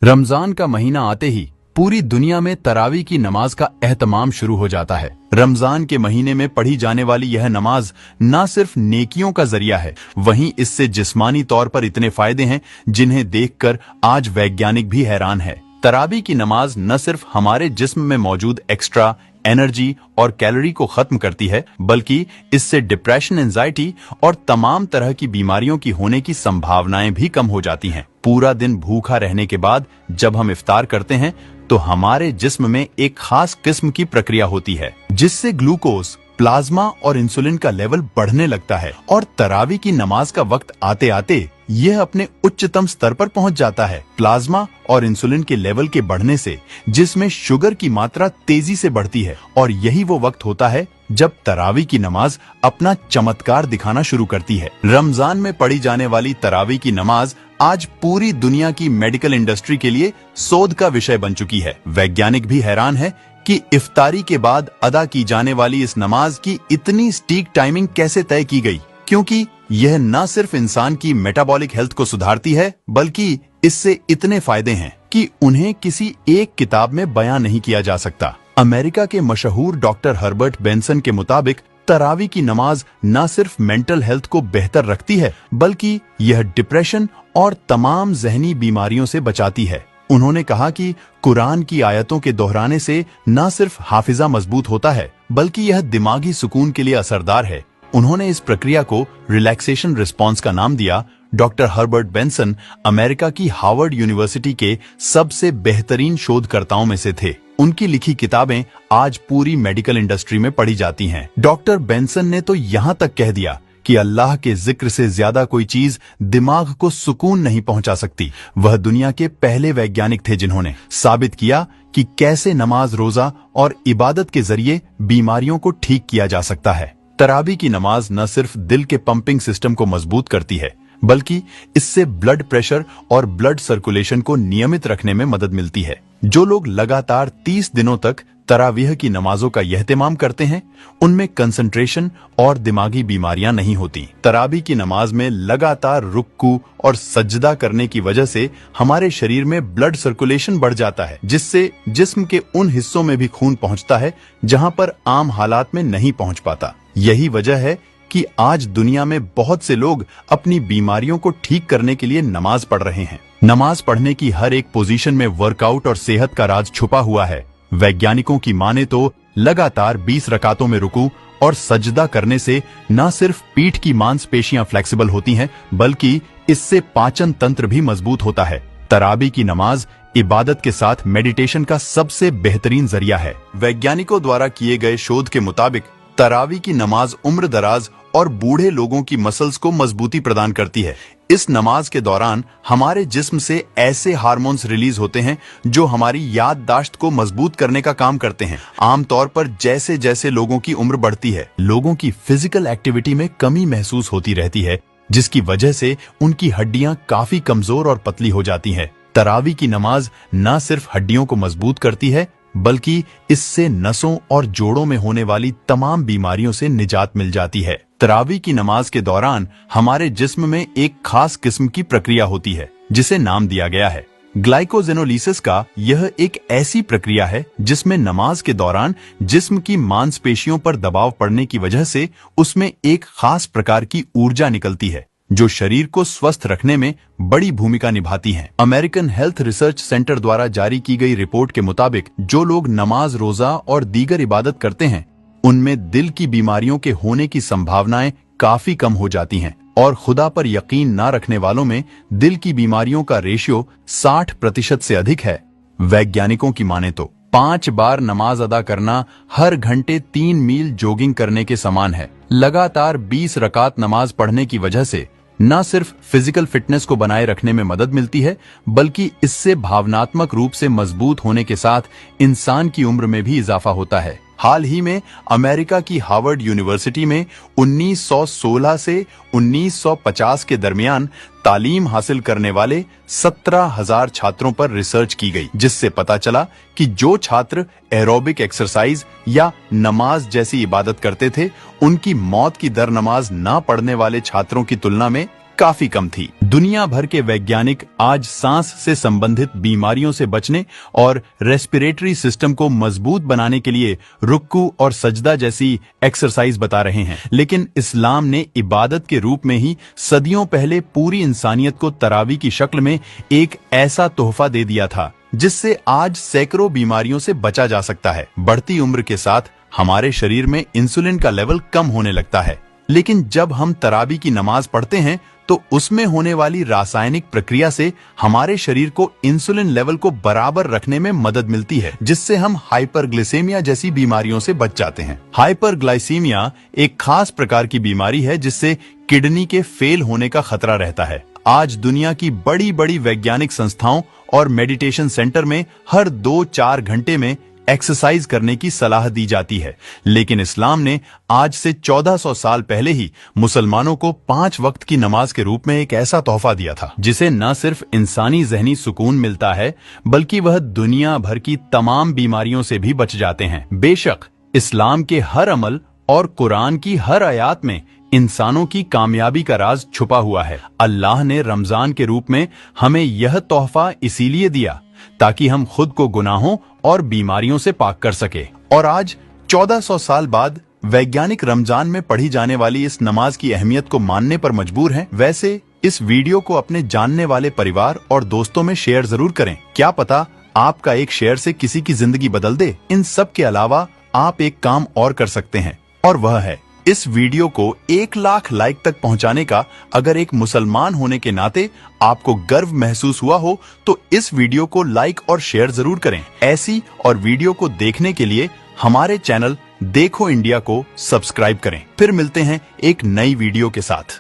रमजान का महीना आते ही पूरी दुनिया में तरावी की नमाज का एहतमाम शुरू हो जाता है। रमजान के महीने में पढ़ी जाने वाली यह नमाज न सिर्फ नेकियों का जरिया है, वहीं इससे जिस्मानी तौर पर इतने फायदे हैं जिन्हें देखकर आज वैज्ञानिक भी हैरान है। तरावी की नमाज न सिर्फ हमारे जिस्म में मौजूद एक्स्ट्रा एनर्जी और कैलोरी को खत्म करती है, बल्कि इससे डिप्रेशन, एंजाइटी और तमाम तरह की बीमारियों की होने की संभावनाएं भी कम हो जाती हैं। पूरा दिन भूखा रहने के बाद जब हम इफ्तार करते हैं तो हमारे जिस्म में एक खास किस्म की प्रक्रिया होती है जिससे ग्लूकोज, प्लाज्मा और इंसुलिन का लेवल बढ़ने लगता है और तरावी की नमाज का वक्त आते आते यह अपने उच्चतम स्तर पर पहुंच जाता है। प्लाज्मा और इंसुलिन के लेवल के बढ़ने से जिसमें शुगर की मात्रा तेजी से बढ़ती है और यही वो वक्त होता है जब तरावी की नमाज अपना चमत्कार दिखाना शुरू करती है। रमजान में पढ़ी जाने वाली तरावी की नमाज आज पूरी दुनिया की मेडिकल इंडस्ट्री के लिए शोध का विषय बन चुकी है। वैज्ञानिक भी हैरान है कि इफ्तारी के बाद अदा की जाने वाली इस नमाज की इतनी सटीक टाइमिंग कैसे तय की गई, क्योंकि यह न सिर्फ इंसान की मेटाबॉलिक हेल्थ को सुधारती है, बल्कि इससे इतने फायदे हैं कि उन्हें किसी एक किताब में बयां नहीं किया जा सकता। अमेरिका के मशहूर डॉक्टर हर्बर्ट बेंसन के मुताबिक तरावी की नमाज न सिर्फ मेंटल हेल्थ को बेहतर रखती है, बल्कि यह डिप्रेशन और तमाम जहनी बीमारियों से बचाती है। उन्होंने कहा कि कुरान की आयतों के दोहराने से न सिर्फ हाफिजा मजबूत होता है, बल्कि यह दिमागी सुकून के लिए असरदार है। उन्होंने इस प्रक्रिया को रिलैक्सेशन रिस्पॉन्स का नाम दिया। डॉक्टर हर्बर्ट बेंसन अमेरिका की हार्वर्ड यूनिवर्सिटी के सबसे बेहतरीन शोधकर्ताओं में से थे। उनकी लिखी किताबें आज पूरी मेडिकल इंडस्ट्री में पढ़ी जाती हैं। डॉक्टर बेंसन ने तो यहाँ तक कह दिया कि अल्लाह के जिक्र से ज्यादा कोई चीज दिमाग को सुकून नहीं पहुंचा सकती। वह दुनिया के पहले वैज्ञानिक थे जिन्होंने साबित किया कि कैसे नमाज, रोजा और इबादत के जरिए बीमारियों को ठीक किया जा सकता है। तरावी की नमाज न सिर्फ दिल के पंपिंग सिस्टम को मजबूत करती है, बल्कि इससे ब्लड प्रेशर और ब्लड सर्कुलेशन को नियमित रखने में मदद मिलती है। जो लोग लगातार 30 दिनों तक तरावीह की नमाजों का यहतिमाम करते हैं, उनमें कंसंट्रेशन और दिमागी बीमारियां नहीं होती। तरावी की नमाज में लगातार रुक्कू और सजदा करने की वजह से हमारे शरीर में ब्लड सर्कुलेशन बढ़ जाता है, जिससे जिस्म के उन हिस्सों में भी खून पहुंचता है जहां पर आम हालात में नहीं पहुंच पाता। यही वजह है कि आज दुनिया में बहुत से लोग अपनी बीमारियों को ठीक करने के लिए नमाज पढ़ रहे हैं। नमाज पढ़ने की हर एक पोजीशन में वर्कआउट और सेहत का राज छुपा हुआ है। वैज्ञानिकों की माने तो लगातार 20 रकातों में रुकू और सजदा करने से न सिर्फ पीठ की मांसपेशियां फ्लेक्सिबल होती हैं, बल्कि इससे पाचन तंत्र भी मजबूत होता है। तरावी की नमाज इबादत के साथ मेडिटेशन का सबसे बेहतरीन जरिया है। वैज्ञानिकों द्वारा किए गए शोध के मुताबिक तरावी की नमाज उम्र दराज और बूढ़े लोगों की मसल्स को मजबूती प्रदान करती है। इस नमाज के दौरान हमारे जिस्म से ऐसे हार्मोन्स रिलीज होते हैं जो हमारी याददाश्त को मजबूत करने का काम करते हैं। आमतौर पर जैसे जैसे लोगों की उम्र बढ़ती है, लोगों की फिजिकल एक्टिविटी में कमी महसूस होती रहती है, जिसकी वजह से उनकी हड्डियां काफी कमजोर और पतली हो जाती हैं। तरावी की नमाज न सिर्फ हड्डियों को मजबूत करती है, बल्कि इससे नसों और जोड़ों में होने वाली तमाम बीमारियों से निजात मिल जाती है। तरावी की नमाज के दौरान हमारे जिस्म में एक खास किस्म की प्रक्रिया होती है जिसे नाम दिया गया है ग्लाइकोजेनोलिसिस का। यह एक ऐसी प्रक्रिया है जिसमें नमाज के दौरान जिस्म की मांसपेशियों पर दबाव पड़ने की वजह से उसमें एक खास प्रकार की ऊर्जा निकलती है जो शरीर को स्वस्थ रखने में बड़ी भूमिका निभाती हैं। अमेरिकन हेल्थ रिसर्च सेंटर द्वारा जारी की गई रिपोर्ट के मुताबिक जो लोग नमाज, रोजा और दीगर इबादत करते हैं, उनमें दिल की बीमारियों के होने की संभावनाएं काफी कम हो जाती हैं और खुदा पर यकीन न रखने वालों में दिल की बीमारियों का रेशियो 60% से अधिक है। वैज्ञानिकों की माने तो 5 बार नमाज अदा करना हर घंटे 3 मील जॉगिंग करने के समान है। लगातार 20 रकात नमाज पढ़ने की वजह से न सिर्फ फिजिकल फिटनेस को बनाए रखने में मदद मिलती है, बल्कि इससे भावनात्मक रूप से मजबूत होने के साथ इंसान की उम्र में भी इजाफा होता है। हाल ही में अमेरिका की हार्वर्ड यूनिवर्सिटी में 1916 से 1950 के दरमियान तालीम हासिल करने वाले 17,000 छात्रों पर रिसर्च की गई, जिससे पता चला कि जो छात्र एरोबिक एक्सरसाइज या नमाज जैसी इबादत करते थे, उनकी मौत की दर नमाज ना पढ़ने वाले छात्रों की तुलना में काफी कम थी। दुनिया भर के वैज्ञानिक आज सांस से संबंधित बीमारियों से बचने और रेस्पिरेटरी सिस्टम को मजबूत बनाने के लिए रुक्कू और सजदा जैसी एक्सरसाइज बता रहे हैं, लेकिन इस्लाम ने इबादत के रूप में ही सदियों पहले पूरी इंसानियत को तरावी की शक्ल में एक ऐसा तोहफा दे दिया था जिससे आज सैकड़ों बीमारियों से बचा जा सकता है। बढ़ती उम्र के साथ हमारे शरीर में इंसुलिन का लेवल कम होने लगता है, लेकिन जब हम तरावी की नमाज पढ़ते हैं तो उसमें होने वाली रासायनिक प्रक्रिया से हमारे शरीर को इंसुलिन लेवल को बराबर रखने में मदद मिलती है, जिससे हम हाइपरग्लाइसेमिया जैसी बीमारियों से बच जाते हैं। हाइपरग्लाइसीमिया एक खास प्रकार की बीमारी है जिससे किडनी के फेल होने का खतरा रहता है। आज दुनिया की बड़ी बड़ी वैज्ञानिक संस्थाओं और मेडिटेशन सेंटर में हर 2-4 घंटे में एक्सरसाइज करने की सलाह दी जाती है, लेकिन इस्लाम ने आज से 1400 साल पहले ही मुसलमानों को 5 वक्त की नमाज के रूप में एक ऐसा तोहफा दिया था जिसे न सिर्फ इंसानी ज़हनी सुकून मिलता है बल्कि वह दुनिया भर की तमाम बीमारियों से भी बच जाते हैं। बेशक इस्लाम के हर अमल और कुरान की हर आयत में इंसानों की कामयाबी का राज छुपा हुआ है। अल्लाह ने रमजान के रूप में हमें यह तोहफा इसीलिए दिया ताकि हम खुद को गुनाहों और बीमारियों से पाक कर सके। और आज 1400 साल बाद वैज्ञानिक रमजान में पढ़ी जाने वाली इस नमाज की अहमियत को मानने पर मजबूर हैं। वैसे इस वीडियो को अपने जानने वाले परिवार और दोस्तों में शेयर जरूर करें। क्या पता आपका एक शेयर से किसी की जिंदगी बदल दे। इन सब के अलावा आप एक काम और कर सकते हैं, और वह है इस वीडियो को 1 लाख लाइक तक पहुंचाने का। अगर एक मुसलमान होने के नाते आपको गर्व महसूस हुआ हो तो इस वीडियो को लाइक और शेयर जरूर करें। ऐसी और वीडियो को देखने के लिए हमारे चैनल देखो इंडिया को सब्सक्राइब करें। फिर मिलते हैं एक नई वीडियो के साथ।